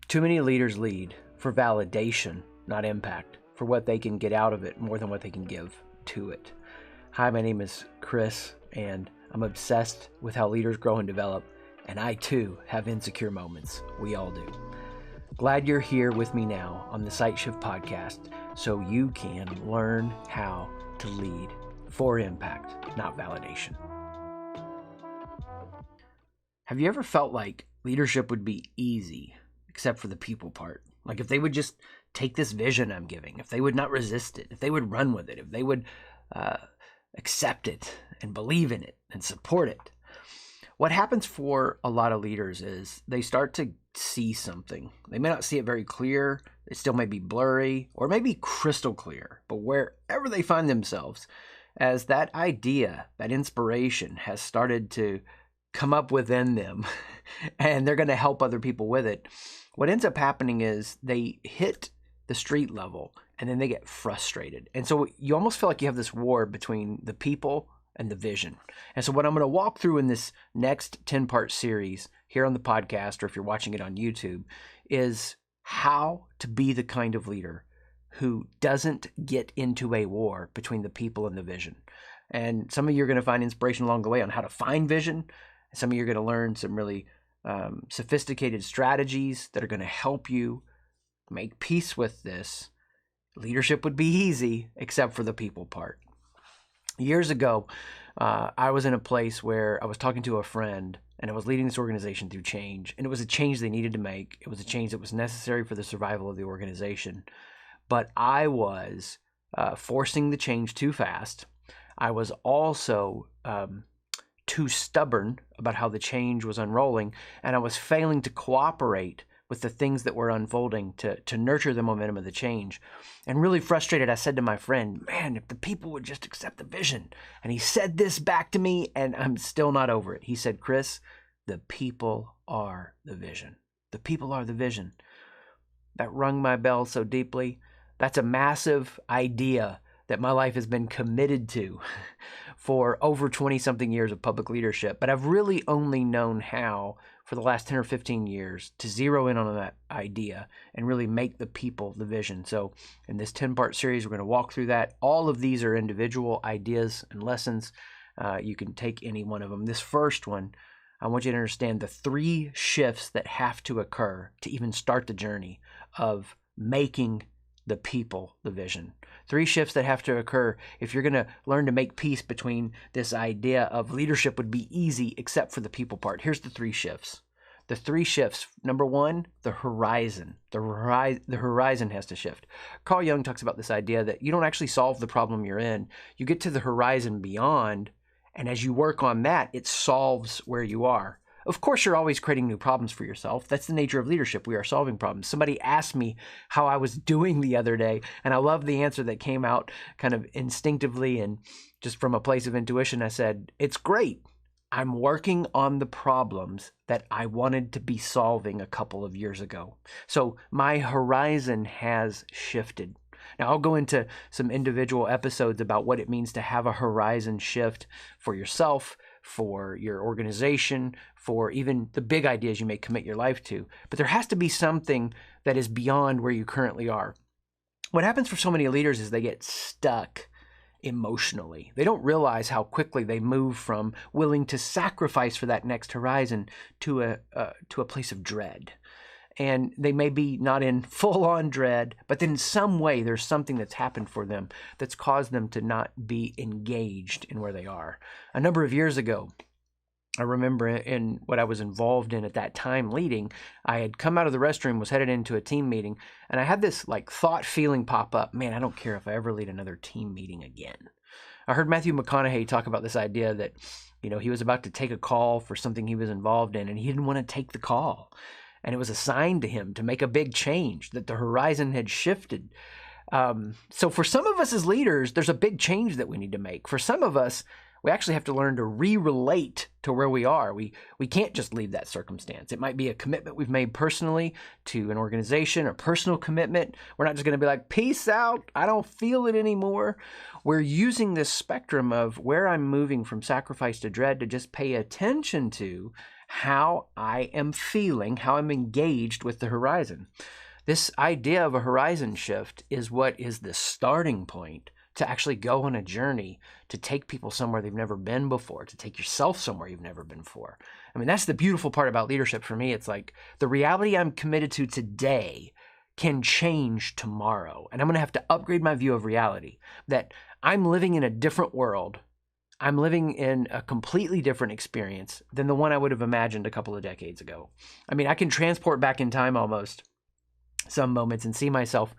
Too many leaders lead for validation, not impact, for what they can get out of it more than what they can give to it. Hi, my name is Chris, and I'm obsessed with how leaders grow and develop, and I too have insecure moments. We all do. Glad you're here with me now on the Sight Shift podcast so you can learn how to lead for impact, not validation. Have you ever felt like leadership would be easy except for the people part? Like if they would just take this vision I'm giving, if they would not resist it, if they would run with it, if they would accept it and believe in it and support it. What happens for a lot of leaders is they start to see something. They may not see it very clear. It still may be blurry or maybe crystal clear, but wherever they find themselves, as that idea, that inspiration has started to come up within them and they're going to help other people with it, what ends up happening is they hit the street level and then they get frustrated. And so you almost feel like you have this war between the people and the vision. And so what I'm going to walk through in this next 10-part series here on the podcast, or if you're watching it on YouTube, is how to be the kind of leader who doesn't get into a war between the people and the vision. And some of you are going to find inspiration along the way on how to find vision. Some of you are going to learn some really sophisticated strategies that are going to help you make peace with this. Leadership would be easy except for the people part. Years ago, I was in a place where I was talking to a friend and I was leading this organization through change. And it was a change they needed to make. It was a change that was necessary for the survival of the organization. But I was forcing the change too fast. I was also too stubborn about how the change was unrolling. And I was failing to cooperate with the things that were unfolding to nurture the momentum of the change. And really frustrated, I said to my friend, man, if the people would just accept the vision. And he said this back to me, and I'm still not over it. He said, Chris, the people are the vision. The people are the vision. That rung my bell so deeply. That's a massive idea that my life has been committed to for over 20-something years of public leadership. But I've really only known how for the last 10 or 15 years to zero in on that idea and really make the people the vision. So in this 10-part series, we're going to walk through that. All of these are individual ideas and lessons. You can take any one of them. This first one, I want you to understand the 3 shifts that have to occur to even start the journey of making the people the vision. 3 shifts that have to occur if you're going to learn to make peace between this idea of leadership would be easy except for the people part. Here's the 3 shifts. The 3 shifts. Number 1, the horizon. The horizon has to shift. Carl Jung talks about this idea that you don't actually solve the problem you're in. You get to the horizon beyond, and as you work on that, it solves where you are. Of course, you're always creating new problems for yourself. That's the nature of leadership. We are solving problems. Somebody asked me how I was doing the other day, and I love the answer that came out kind of instinctively and just from a place of intuition. I said, it's great. I'm working on the problems that I wanted to be solving a couple of years ago. So my horizon has shifted. Now, I'll go into some individual episodes about what it means to have a horizon shift for yourself, for your organization, for even the big ideas you may commit your life to. But there has to be something that is beyond where you currently are. What happens for so many leaders is they get stuck emotionally. They don't realize how quickly they move from willing to sacrifice for that next horizon to a place of dread. And they may be not in full-on dread, but then in some way there's something that's happened for them that's caused them to not be engaged in where they are. A number of years ago, I remember in what I was involved in at that time leading, I had come out of the restroom, was headed into a team meeting, and I had this like thought feeling pop up, man, I don't care if I ever lead another team meeting again. I heard Matthew McConaughey talk about this idea that, he was about to take a call for something he was involved in, and he didn't want to take the call. And it was assigned to him to make a big change, that the horizon had shifted. So for some of us as leaders, there's a big change that we need to make. For some of us, we actually have to learn to re-relate to where we are. We can't just leave that circumstance. It might be a commitment we've made personally to an organization or personal commitment. We're not just going to be like, peace out, I don't feel it anymore. We're using this spectrum of where I'm moving from sacrifice to dread to just pay attention to how I am feeling, how I'm engaged with the horizon. This idea of a horizon shift is what is the starting point to actually go on a journey, to take people somewhere they've never been before, to take yourself somewhere you've never been before. I mean, that's the beautiful part about leadership for me. It's like the reality I'm committed to today can change tomorrow. And I'm going to have to upgrade my view of reality, that I'm living in a different world. I'm living in a completely different experience than the one I would have imagined a couple of decades ago. I mean, I can transport back in time almost some moments and see myself,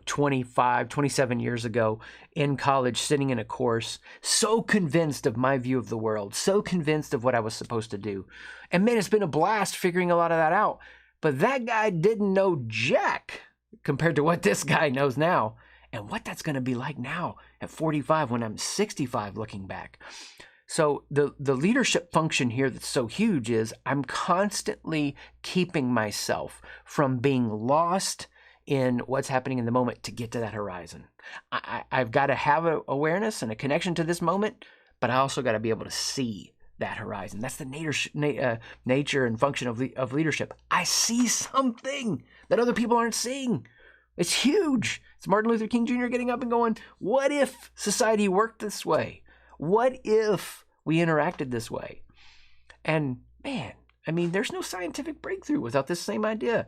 25, 27 years ago in college, sitting in a course, so convinced of my view of the world, so convinced of what I was supposed to do. And man, it's been a blast figuring a lot of that out. But that guy didn't know jack compared to what this guy knows now, and what that's going to be like now at 45 when I'm 65 looking back. So the leadership function here that's so huge is I'm constantly keeping myself from being lost in what's happening in the moment to get to that horizon. I've got to have an awareness and a connection to this moment, but I also got to be able to see that horizon. That's the nature and function of leadership. I see something that other people aren't seeing. It's huge. It's Martin Luther King Jr. getting up and going, what if society worked this way? What if we interacted this way? And man, I mean, there's no scientific breakthrough without this same idea.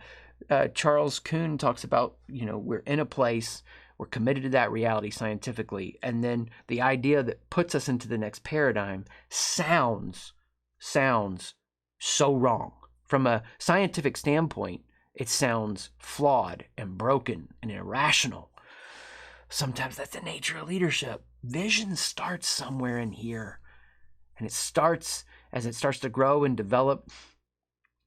Charles Kuhn talks about, we're in a place, we're committed to that reality scientifically, and then the idea that puts us into the next paradigm sounds so wrong. From a scientific standpoint, it sounds flawed and broken and irrational. Sometimes that's the nature of leadership. Vision starts somewhere in here, and it starts as it starts to grow and develop.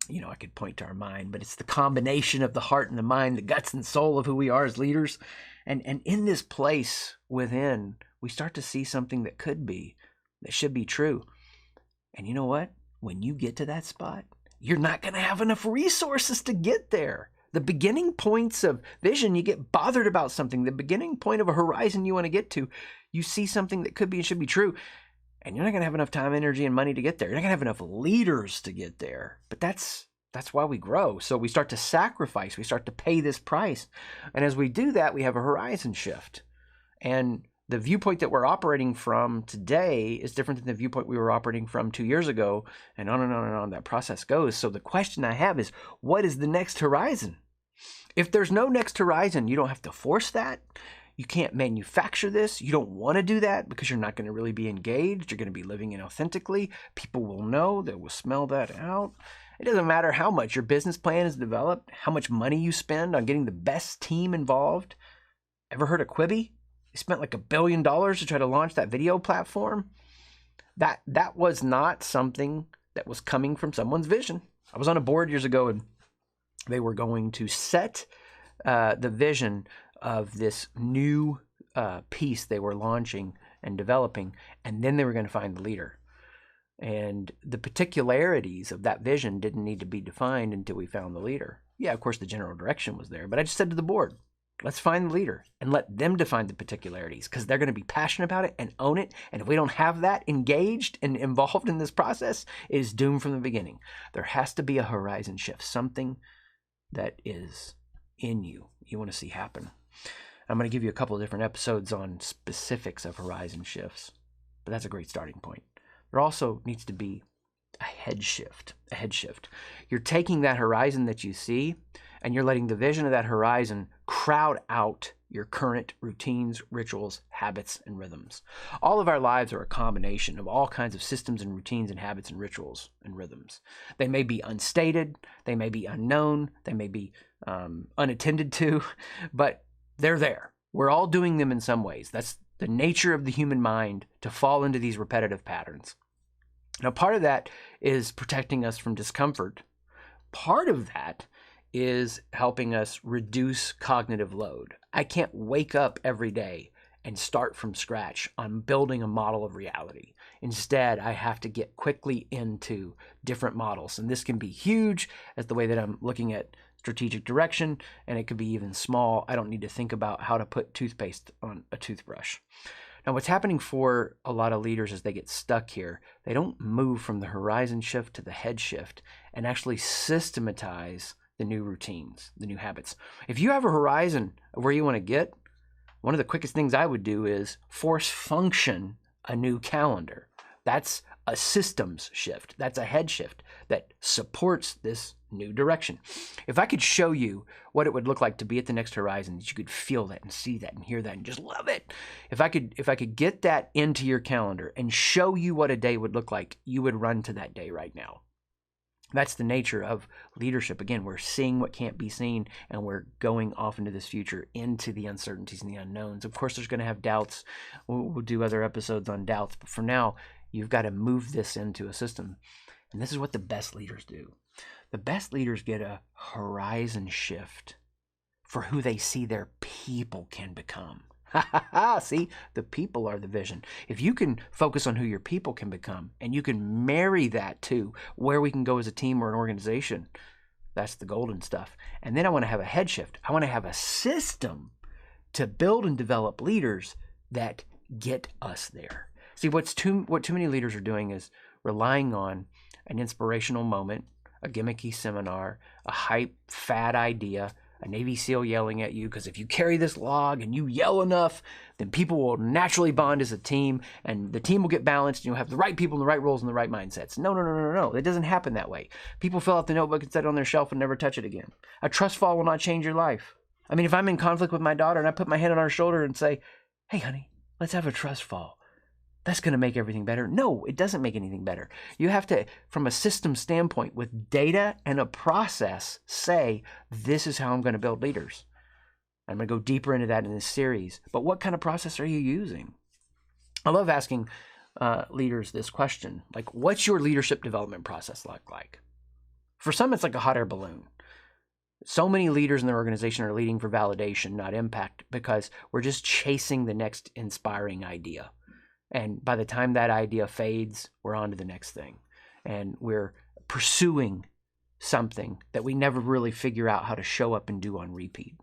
I could point to our mind, but it's the combination of the heart and the mind, the guts and soul of who we are as leaders. And in this place within, we start to see something that should be true. And you know what? When you get to that spot, you're not going to have enough resources to get there. The beginning points of vision, you get bothered about something. The beginning point of a horizon you want to get to, you see something that could be and should be true. And you're not going to have enough time, energy, and money to get there. You're not going to have enough leaders to get there. But that's why we grow. So we start to sacrifice. We start to pay this price. And as we do that, we have a horizon shift. And the viewpoint that we're operating from today is different than the viewpoint we were operating from 2 years ago. And on and on and on that process goes. So the question I have is, what is the next horizon? If there's no next horizon, you don't have to force that. You can't manufacture this. You don't want to do that because you're not going to really be engaged. You're going to be living inauthentically. People will know. They will smell that out. It doesn't matter how much your business plan is developed, how much money you spend on getting the best team involved. Ever heard of Quibi? They spent like $1 billion to try to launch that video platform. That was not something that was coming from someone's vision. I was on a board years ago, and they were going to set the vision of this new piece they were launching and developing, and then they were going to find the leader. And the particularities of that vision didn't need to be defined until we found the leader. Yeah, of course, the general direction was there, but I just said to the board, let's find the leader and let them define the particularities, because they're going to be passionate about it and own it. And if we don't have that engaged and involved in this process, it is doomed from the beginning. There has to be a horizon shift, something that is in you want to see happen. I'm going to give you a couple of different episodes on specifics of horizon shifts, but that's a great starting point. There also needs to be a head shift. You're taking that horizon that you see, and you're letting the vision of that horizon crowd out your current routines, rituals, habits, and rhythms. All of our lives are a combination of all kinds of systems and routines and habits and rituals and rhythms. They may be unstated, they may be unknown, they may be unattended to, but they're there. We're all doing them in some ways. That's the nature of the human mind, to fall into these repetitive patterns. Now, part of that is protecting us from discomfort. Part of that is helping us reduce cognitive load. I can't wake up every day and start from scratch on building a model of reality. Instead, I have to get quickly into different models. And this can be huge as the way that I'm looking at strategic direction, and it could be even small. I don't need to think about how to put toothpaste on a toothbrush. And what's happening for a lot of leaders is they get stuck here. They don't move from the horizon shift to the head shift and actually systematize the new routines, the new habits. If you have a horizon of where you want to get, one of the quickest things I would do is force function a new calendar. That's a systems shift. That's a head shift that supports this new direction. If I could show you what it would look like to be at the next horizon, that you could feel that and see that and hear that and just love it. If I could get that into your calendar and show you what a day would look like, you would run to that day right now. That's the nature of leadership. Again, we're seeing what can't be seen, and we're going off into this future, into the uncertainties and the unknowns. Of course, there's going to have doubts. We'll do other episodes on doubts, but for now, you've got to move this into a system. And this is what the best leaders do. The best leaders get a horizon shift for who they see their people can become. See, the people are the vision. If you can focus on who your people can become, and you can marry that to where we can go as a team or an organization, that's the golden stuff. And then I want to have a head shift. I want to have a system to build and develop leaders that get us there. See, what too many leaders are doing is relying on an inspirational moment, a gimmicky seminar, a hype fad idea, a Navy SEAL yelling at you, because if you carry this log and you yell enough, then people will naturally bond as a team, and the team will get balanced, and you'll have the right people in the right roles and the right mindsets. No. It doesn't happen that way. People fill out the notebook and set it on their shelf and never touch it again. A trust fall will not change your life. I mean, if I'm in conflict with my daughter and I put my hand on her shoulder and say, hey, honey, let's have a trust fall, that's going to make everything better. No, it doesn't make anything better. You have to, from a system standpoint, with data and a process, say, this is how I'm going to build leaders. I'm going to go deeper into that in this series. But what kind of process are you using? I love asking leaders this question. Like, what's your leadership development process look like? For some, it's like a hot air balloon. So many leaders in their organization are leading for validation, not impact, because we're just chasing the next inspiring idea. And by the time that idea fades, we're on to the next thing. And we're pursuing something that we never really figure out how to show up and do on repeat.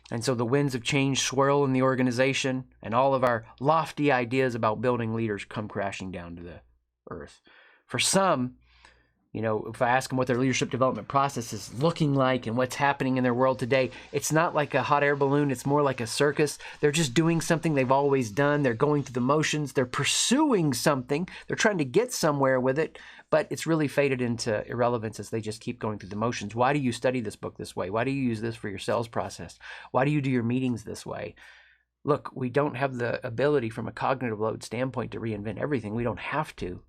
And so the winds of change swirl in the organization, and all of our lofty ideas about building leaders come crashing down to the earth. For some, if I ask them what their leadership development process is looking like and what's happening in their world today, it's not like a hot air balloon. It's more like a circus. They're just doing something they've always done. They're going through the motions. They're pursuing something. They're trying to get somewhere with it, but it's really faded into irrelevance as they just keep going through the motions. Why do you study this book this way? Why do you use this for your sales process? Why do you do your meetings this way? Look, we don't have the ability from a cognitive load standpoint to reinvent everything. We don't have to.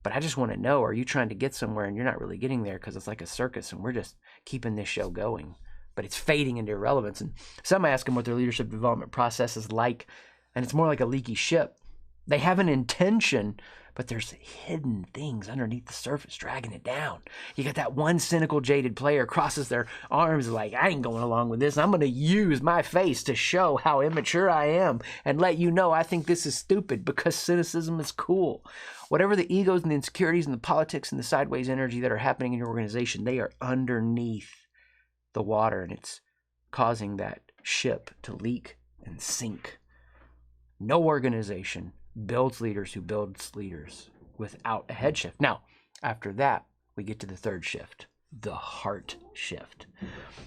But I just want to know, are you trying to get somewhere and you're not really getting there because it's like a circus and we're just keeping this show going, but it's fading into irrelevance. And some ask them what their leadership development process is like, and it's more like a leaky ship. They have an intention, but there's hidden things underneath the surface dragging it down. You got that one cynical, jaded player crosses their arms like, I ain't going along with this. I'm going to use my face to show how immature I am and let you know I think this is stupid because cynicism is cool. Whatever the egos and the insecurities and the politics and the sideways energy that are happening in your organization, they are underneath the water, and it's causing that ship to leak and sink. No organization builds leaders who builds leaders without a head shift. Now, after that, we get to the third shift, the heart shift.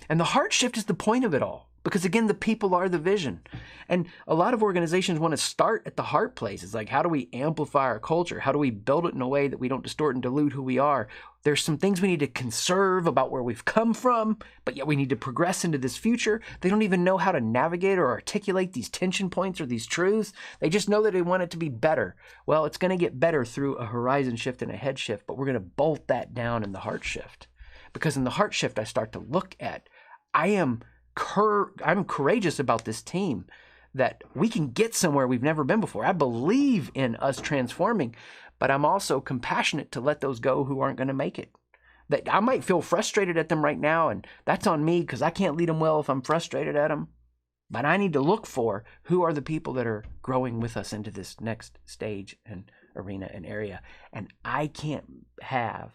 And the heart shift is the point of it all, because again, the people are the vision. And a lot of organizations want to start at the heart place. It's like, how do we amplify our culture? How do we build it in a way that we don't distort and dilute who we are? There's some things we need to conserve about where we've come from, but yet we need to progress into this future. They don't even know how to navigate or articulate these tension points or these truths. They just know that they want it to be better. Well, it's going to get better through a horizon shift and a head shift, but we're going to bolt that down in the heart shift. Because in the heart shift, I start to look at, I'm courageous about this team, that we can get somewhere we've never been before. I believe in us transforming, but I'm also compassionate to let those go who aren't going to make it. That I might feel frustrated at them right now, and that's on me because I can't lead them well if I'm frustrated at them. But I need to look for who are the people that are growing with us into this next stage and arena and area. And I can't have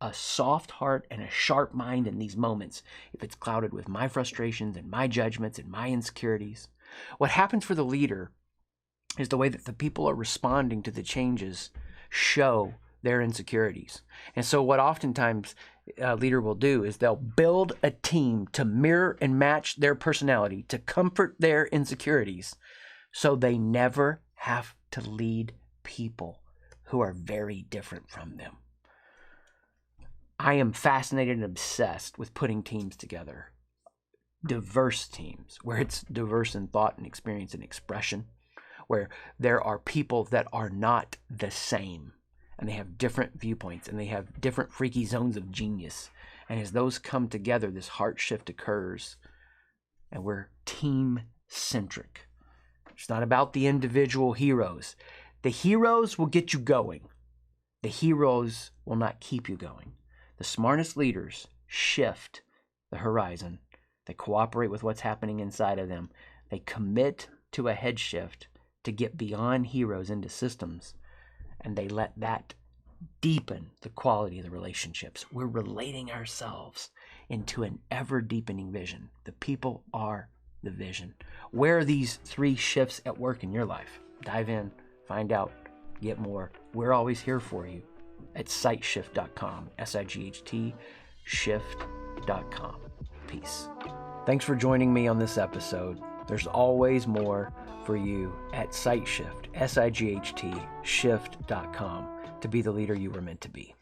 a soft heart and a sharp mind in these moments if it's clouded with my frustrations and my judgments and my insecurities. What happens for the leader is the way that the people are responding to the changes show their insecurities. And so what oftentimes a leader will do is they'll build a team to mirror and match their personality, to comfort their insecurities, so they never have to lead people who are very different from them. I am fascinated and obsessed with putting teams together. Diverse teams, where it's diverse in thought and experience and expression, where there are people that are not the same, and they have different viewpoints, and they have different freaky zones of genius. And as those come together, this heart shift occurs, and we're team-centric. It's not about the individual heroes. The heroes will get you going. The heroes will not keep you going. The smartest leaders shift the horizon. They cooperate with what's happening inside of them. They commit to a head shift to get beyond heroes into systems, and they let that deepen the quality of the relationships. We're relating ourselves into an ever-deepening vision. The people are the vision. Where are these 3 shifts at work in your life? Dive in, find out, get more. We're always here for you at sightshift.com, SIGHT, shift.com. Peace. Thanks for joining me on this episode. There's always more for you at SightShift, SIGHT, shift.com, to be the leader you were meant to be.